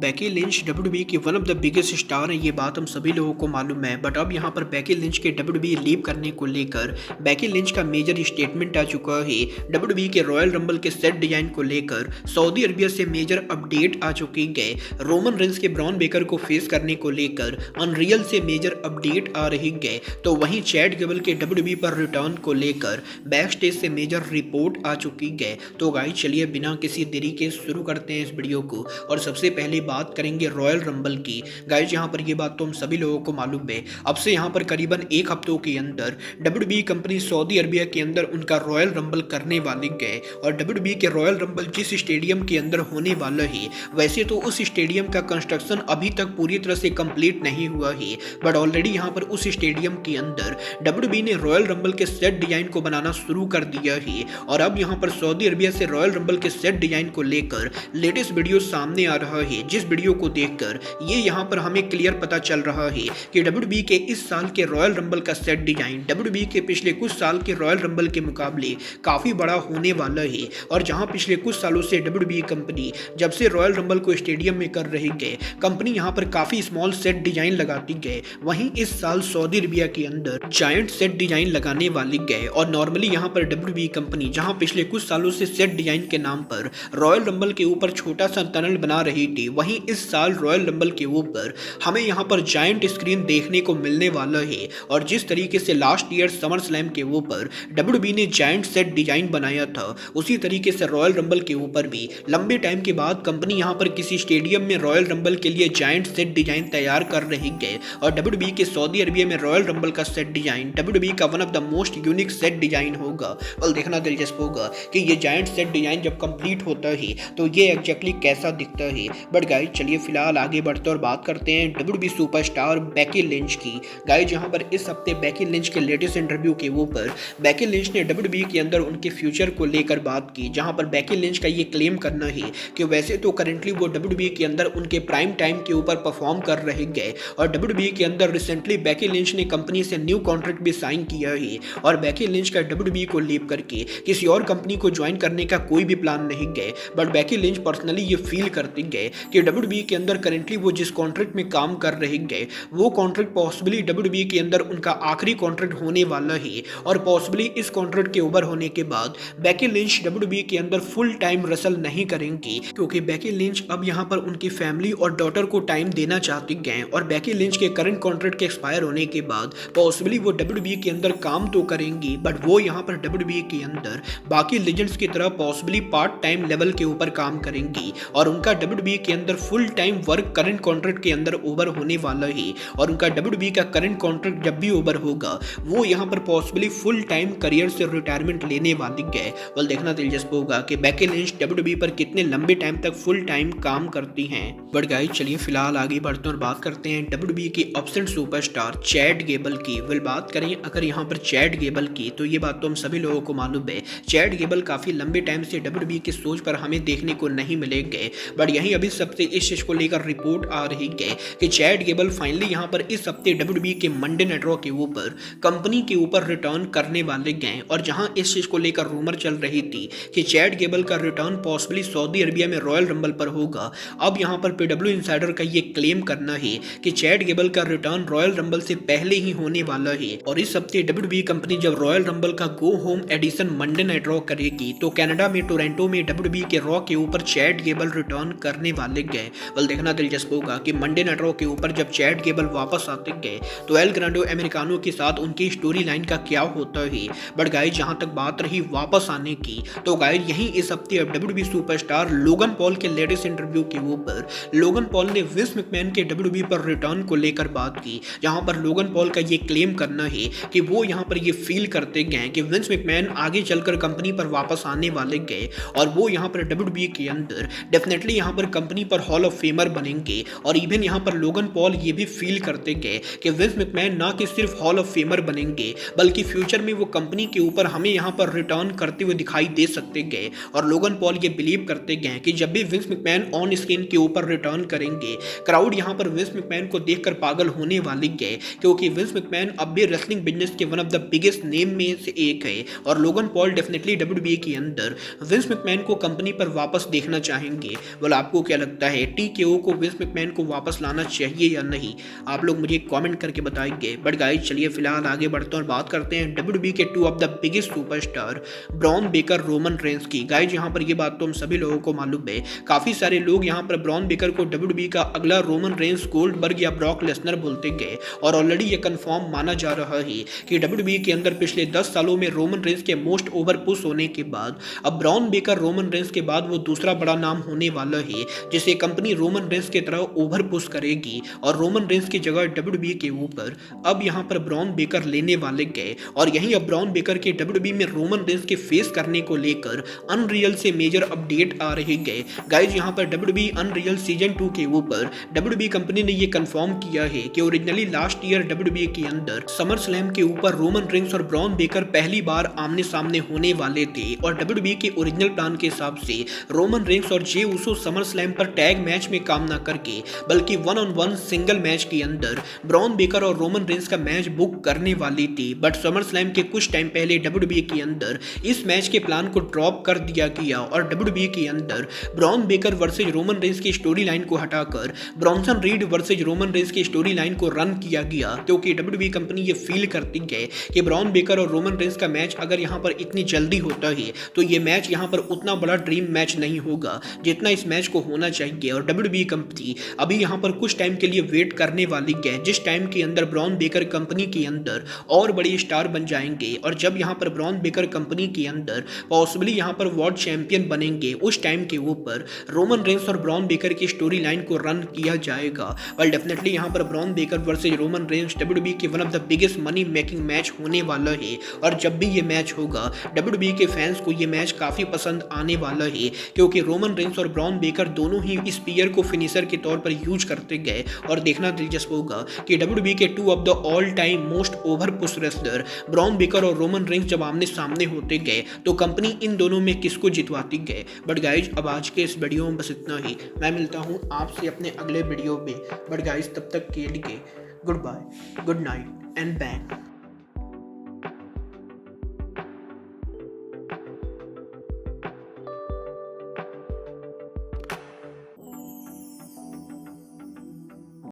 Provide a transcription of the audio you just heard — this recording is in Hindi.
बेकी लिंच डब्ल्यूडब्ल्यूई की one of the biggest star हैं, ये बात हम सभी लोगों को मालूम है। बट अब यहाँ पर बेकी लिंच के डब्ल्यूडब्ल्यूई लीव करने को लेकर बेकी लिंच का मेजर स्टेटमेंट आ चुका है। डब्ल्यूडब्ल्यूई के रॉयल रंबल के सेट डिजाइन को लेकर सऊदी अरबिया से मेजर अपडेट आ चुकी है। रोमन रेंस के ब्रॉन बेकर को फेस करने को लेकर अनरियल से मेजर अपडेट आ रही है। तो वहीं चैट गेबल के डब्ल्यूडब्ल्यूई पर रिटर्न को लेकर बैक स्टेज से मेजर रिपोर्ट आ चुकी है। तो गाइस चलिए बिना किसी देरी के शुरू करते हैं इस वीडियो को और सबसे पहले बात करेंगे रॉयल रंबल की। गाइस यहाँ पर ये बात तो हम सभी लोगों को मालूम है, अब से यहाँ पर करीबन एक हफ्तों के अंदर डब्ल्यूडब्ल्यूई कंपनी सऊदी अरबिया के अंदर उनका रॉयल रंबल करने वाली है। और डब्ल्यूडब्ल्यूई के रॉयल रंबल जिस स्टेडियम के अंदर होने वाला है, वैसे तो उस स्टेडियम का कंस्ट्रक्शन अभी तक पूरी तरह से कंप्लीट नहीं हुआ है, बट ऑलरेडी यहाँ पर उस स्टेडियम के अंदर डब्ल्यूडब्ल्यूई ने रॉयल रंबल के सेट डिजाइन को बनाना शुरू कर दिया है। और अब यहाँ पर सऊदी अरबिया से रॉयल रंबल के सेट डिजाइन को लेकर लेटेस्ट वीडियो सामने आ रहा है, जिस वीडियो को देखकर ये यहाँ पर हमें क्लियर पता चल रहा है कि डब्ल्यूडब्ल्यूई के इस साल के रॉयल रंबल का सेट डिजाइन डब्ल्यूडब्ल्यूई के पिछले कुछ साल के रॉयल रंबल के मुकाबले काफी बड़ा होने वाला है। और जहां पिछले कुछ सालों से डब्ल्यूडब्ल्यूई कंपनी जब से रॉयल रंबल को स्टेडियम में कर रही है, कंपनी यहाँ पर काफी स्मॉल सेट डिजाइन लगाती है, वहीं इस साल सऊदी अरबिया के अंदर जायंट सेट डिजाइन लगाने वाली है। और नॉर्मली यहाँ पर डब्ल्यूडब्ल्यूई कंपनी जहां पिछले कुछ सालों से सेट डिजाइन के नाम पर रॉयल रंबल के ऊपर छोटा सा टनल बना रही थी, वहीं इस साल रॉयल रंबल के ऊपर हमें यहाँ पर जायंट स्क्रीन देखने को मिलने वाला है। और जिस तरीके से लास्ट ईयर समर स्लैम के ऊपर डब्ल्यूडब्ल्यूई ने जायंट सेट डिजाइन बनाया था, उसी तरीके से रॉयल रंबल के ऊपर भी लंबे टाइम के बाद कंपनी यहाँ पर किसी स्टेडियम में रॉयल रंबल के लिए जायंट सेट डिजाइन तैयार कर रही है। और डब्ल्यूडब्ल्यूई के सऊदी अरबिया में रॉयल रंबल का सेट डिजाइन डब्ल्यूडब्ल्यूई का one of the most unique set design होगा। और देखना दिलचस्प होगा कि ये जायंट सेट डिजाइन जब कंप्लीट होता है तो ये एग्जैक्टली कैसा दिखता है। बट गाइस चलिए फिलहाल आगे बढ़ते और बात करते हैं डब्ल्यूडब्ल्यूई सुपरस्टार बेकी लिंच की। गाइस यहाँ पर इस हफ्ते बेकी लिंच के लेटेस्ट इंटरव्यू के ऊपर बेकी लिंच ने डब्ल्यूडब्ल्यूई के अंदर उनके फ्यूचर को लेकर बात की, जहां पर बेकी लिंच का ये क्लेम करना है कि वैसे तो करेंटली वो डब्ल्यूडब्ल्यूई के अंदर उनके प्राइम टाइम के ऊपर परफॉर्म कर रहे हैं। और डब्ल्यूडब्ल्यूई के अंदर रिसेंटली बेकी लिंच ने कंपनी से न्यू कॉन्ट्रैक्ट भी साइन किया है। और बेकी लिंच का डब्ल्यूडब्ल्यूई को लीव करके किसी और कंपनी को ज्वाइन करने का कोई भी प्लान नहीं है। बट बेकी लिंच पर्सनली ये फील करती है कि डब्ल्यूडब्ल्यूई के अंदर करेंटली वो जिस कॉन्ट्रैक्ट में काम कर रहे हैं, वो कॉन्ट्रैक्ट पॉसिबली डब्ल्यूडब्ल्यूई के अंदर उनका आखिरी कॉन्ट्रैक्ट होने वाला है। और पॉसिबली इस कॉन्ट्रैक्ट के ओवर होने के बाद बेकी लिंच डब्ल्यूडब्ल्यूई के अंदर फुल टाइम रसल नहीं करेंगी, क्योंकि बेकी लिंच अब यहाँ पर उनकी फैमिली और डॉटर को टाइम देना चाहती हैं। और बेकी लिंच के करंट कॉन्ट्रैक्ट के एक्सपायर होने के बाद पॉसिबली वो डब्ल्यूडब्ल्यूई के अंदर काम तो करेंगी, बट वो यहाँ पर डब्ल्यूडब्ल्यूई के अंदर बाकी लेजेंड्स की तरह पॉसिबली पार्ट टाइम लेवल के ऊपर काम करेंगी। और उनका डब्ल्यूडब्ल्यूई के अंदर full time work current contract के अंदर ओवर होने वाला है। और उनका डब्ल्यूडब्ल्यूई का करंट कॉन्ट्रैक्ट जब भी ओवर होगा, वो यहाँ पर पॉसिबली फुल टाइम करियर से रिटायरमेंट लेने वाली है। और देखना दिलचस्प होगा कि बेकी लिंच डब्ल्यूडब्ल्यूई पर कितने लंबे टाइम तक फुल टाइम काम करती हैं। बट गाइस चलिए फिलहाल आगे बढ़ते हैं और बात करते हैं डब्ल्यूडब्ल्यूई की एब्सेंट सुपरस्टार चैट गेबल की। बात करें अगर यहाँ पर चैट गेबल की, तो ये बात तो हम सभी लोगों को मालूम है, चैट गेबल काफी लंबे टाइम से डब्ल्यूडब्ल्यूई की सोच पर हमें देखने को नहीं मिलेंगे। बट यहीं अभी सबसे इस चीज को लेकर रिपोर्ट आ रही है कि चैट गेबल फाइनली यहाँ पर इस हफ्ते डब्ल्यूडब्ल्यूई के मंडे नाइट रॉ के ऊपर कंपनी के ऊपर रिटर्न करने वाले गए। और जहां इस चीज को लेकर रूमर चल रही थी कि चैट गेबल का रिटर्न पॉसिबली सऊदी अरबिया में रॉयल रंबल पर होगा, अब यहाँ पर पीडब्ल्यू इनसाइडर का ये क्लेम करना है कि चैट गेबल का रिटर्न रॉयल रंबल से पहले ही होने वाला है। और इस हफ्ते डब्ल्यूडब्ल्यूई कंपनी जब रॉयल रंबल का go home edition Monday night Raw करेगी, तो कनाडा में टोरंटो में डब्ल्यूडब्ल्यूई के रॉ के ऊपर चैट गेबल रिटर्न करने वाले गए। बल देखना दिलचस्प होगा कि मंडे नाइट रॉ के ऊपर जब चैट गेबल वापस आते गए, तो एल ग्रांडो अमेरिकानो के साथ उनकी स्टोरी लाइन का क्या होता है। बट गाइस जहां तक बात रही वापस आने की, तो गाइस यहीं इस हफ्ते अब डब्ल्यूडब्ल्यूई सुपरस्टार लोगन पॉल के लेटेस्ट इंटरव्यू के ऊपर लोगन पॉल ने विंस मैकमैन के डब्ल्यूडब्ल्यूई पर रिटर्न को लेकर बात की, जहां पर लोगन पॉल का ये क्लेम करना है कि वो यहाँ पर ये फील करते गए कि विंस मैकमैन आगे चलकर कंपनी पर वापस आने वाले गए। और वो यहाँ पर डब्ल्यूडब्ल्यूई के अंदर डेफिनेटली यहाँ पर कंपनी पर हॉल ऑफ फेमर बनेंगे। और इवन यहाँ पर लोगन पॉल ये भी फील करते गए कि विंस मैकमैन ना कि सिर्फ हॉल ऑफ फेमर बनेंगे, बल्कि फ्यूचर में वो कंपनी के ऊपर हमें यहाँ पर रिटर्न करते हुए दिखाई दे सकते गए। और लोगन पॉल ये बिलीव करते गए कि जब भी विंस मैकमैन ऑन स्क्रीन के ऊपर रिटर्न करेंगे, क्राउड यहाँ पर विंस मैकमैन को देखकर पागल होने वाली है, क्योंकि विंस मैकमैन अब भी रेसलिंग बिजनेस के one of the biggest name में से एक है। और लोगन पॉल डेफिनेटली डब्ल्यूडब्ल्यूई के अंदर विंस मैकमैन को कंपनी पर वापस देखना चाहेंगे। बोला आपको क्या लगता है TKO को विंस मैकमैन को वापस लाना चाहिए या नहीं, आप लोग मुझे कमेंट करके बताएंगे। बट गाइस चलिए फिलहाल आगे बढ़ते हैं और बात करते हैं WWE के two of the biggest superstar Bron Breakker Roman Reigns की। गाइस यहाँ पर ये बात तो हम सभी लोगों को मालूम है, काफी सारे लोग यहाँ पर ब्रॉन बेकर को WWE का अगला रोमन रेंस, गोल्डबर्ग या ब्रॉक लेसनर बोलते गए और ऑलरेडी ये कंफर्म माना जा रहा है कि WWE के अंदर पिछले 10 सालों में रोमन रेंस के मोस्ट ओवर पुश होने के बाद अब ब्रॉन बेकर रोमन रेंस के बाद वो दूसरा बड़ा नाम होने वाला है जिसे कंपनी रोमन रेंस की तरह ओवर पुश करेगी और रोमन रेंस की जगह WWE के ऊपर अब यहाँ पर ब्रॉन बेकर लेने वाले गए। और यहीं अब ब्रॉन बेकर के WWE में रोमन रेंस के फेस करने को लेकर अनरियल से मेजर अपडेट आ रहे गए। गाइज यहाँ पर WWE अनरियल सीजन 2 के ऊपर WWE कंपनी ने ये कंफर्म किया है कि ओरिजिनली लास्ट ईयर WWE के अंदर समर स्लैम के ऊपर रोमन रेंस और ब्रॉन बेकर पहली बार आमने सामने होने वाले थे और WWE के ओरिजिनल प्लान के हिसाब से रोमन रेंस और जे उसो समर स्लैम पर टैग मैच में काम ना करके बल्कि 1-on-1 सिंगल मैच के अंदर ब्रॉन बेकर और रोमन रेंस का मैच बुक करने वाली थी। बट समर स्लैम के कुछ टाइम पहले WWE के अंदर इस मैच के प्लान को ड्रॉप कर दिया गया और WWE के अंदर Bron Breakker versus Roman Reigns की स्टोरी लाइन को हटाकर Bronson Reed versus Roman Reigns की स्टोरी लाइन को रन किया गया, क्योंकि WWE कंपनी ये फील करती है कि ब्रॉन बेकर और रोमन रेंस का मैच अगर यहाँ पर इतनी जल्दी होता है तो ये मैच यहाँ पर उतना बड़ा ड्रीम मैच नहीं होगा जितना इस मैच को होना चाहिए। और WWE कंपनी अभी यहाँ पर कुछ टाइम के लिए वेट करने वाली है जिस टाइम के अंदर ब्रॉन बेकर कंपनी के अंदर और बड़े स्टार बन जाएंगे और जब यहाँ पर ब्रॉन बेकर कंपनी के अंदर पॉसिबली यहाँ पर वर्ल्ड चैंपियन बनेंगे उस टाइम के ऊपर रोमन रेंस और ब्रॉन बेकर की स्टोरी लाइन को रन किया जाएगा। और डेफिनेटली यहाँ पर Bron Breakker versus Roman Reigns WWE के one of the biggest money making match होने वाला है और जब भी ये मैच होगा WWE के फैंस को ये मैच काफी पसंद आने वाला है, क्योंकि रोमन रेंस और ब्रॉन बेकर दोनों ही इस स्पीयर को फिनिशर के तौर पर यूज करते गए और देखना दिलचस्प होगा कि WWE के two of the all time most over push wrestler Bron Breakker और रोमन रेंस जब आमने सामने होते गए तो कंपनी इन दोनों में किसको जितवाती गए। बट गाइज अब आज के इस वीडियो में बस इतना ही, मैं मिलता हूँ आपसे अपने अगले वीडियो में। बट गाइज तब तक के लिए good bye, good night and bang.